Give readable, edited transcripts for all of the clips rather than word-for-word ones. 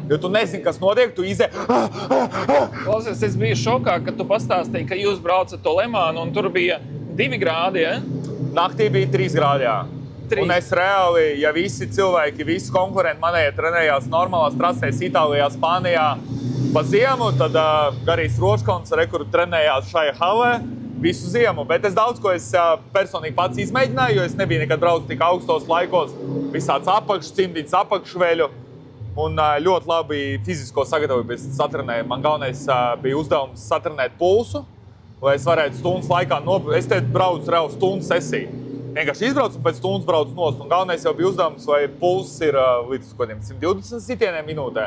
Jo tu nezini, kas notiek, tu izē. Klausies, es biju šokā, kad tu pastāstīji, ka jūs braucat to Lemānu un tur bija 2 grādi, ja? Naktī bija 3 grādi, jā. 3. Un es reāli, ja visi cilvēki, visi konkurenti manējie trenējās normālās trasēs Itālijā, Spānijā pa ziemu, tad Garijs Roškons, kur trenējās šai halē visu ziemu. Bet es daudz ko es personīgi pats izmēģināju, jo es nebiju nekad braucis tik augstos laikos, visāds apakšcimdīts, apakšveļu. Un ļoti labi fizisko sagatavoju pēc satrenēju. Man galvenais bija uzdevums satrenēt pulsu, lai es varētu stundas laikā es te braucu reāli stundu sesiju. Vienkārši izbraucu un pēc stundas braucu nost. Un galvenais jau bija uzdevums, vai pulss ir līdz 120 sitieniem minūtē.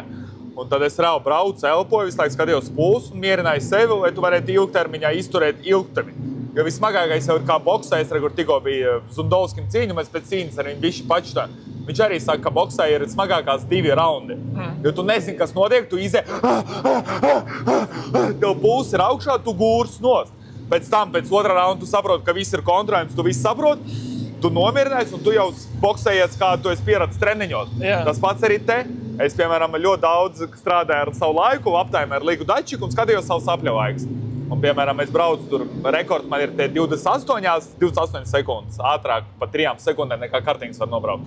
Un tad es reāli braucu, elpoju, visu laiku skatījos pulsu un mierināju sevi, lai tu varētu ilgtermiņā izturēt ilgtermiņu. Jo vismagākais jau ir kā boksējs, kur tikko bija Zundovskim cīņa, mēs pēc cīņas ar viņu bišķi pačtā. Viņš arī saka, ka boksē ir smagākās 2 raundi. Jo tu nezini, kas notiek, tu izē. Tev pulss ir augšā, tu gūrs nost. Pēc tam, pēc 2. raunda, tu saproti, ka viss ir kontrolējums, tu viss saproti, tu nomierinājies un tu jau boksējies, kā tu esi pieradis treniņos. Jā. Tas pats arī te. Es, piemēram, ļoti daudz strādāju ar savu laiku, aptājumā ar Ligu Dačiku un skatījos savu sapļa laiks. Un, piemēram, es braucu tur, rekords man ir te 28 sekundes, ātrāk pa 3 sekundēm nekā kartiņas var nobraukt.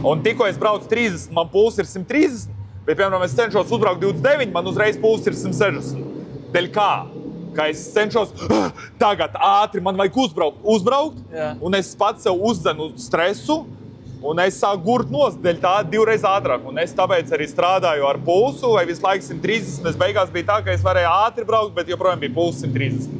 Un tikko es braucu 30, man pulss ir 130, bet, piemēram, es cenšos uzbraukt 29, man uzreiz pulss ir 160. Dēļ kā? Ka es cenšos tagad ātri, man vajag uzbraukt, Jā. un es pats sev uzdzenu stresu, un es sāku gurt nost, dēļ tā 2 reizes ātrāk. Un es tāpēc arī strādāju ar pulsu, lai visu laiku 130, es beigās bija tā, ka es varēju ātri braukt, bet joprojām bija pulss 130.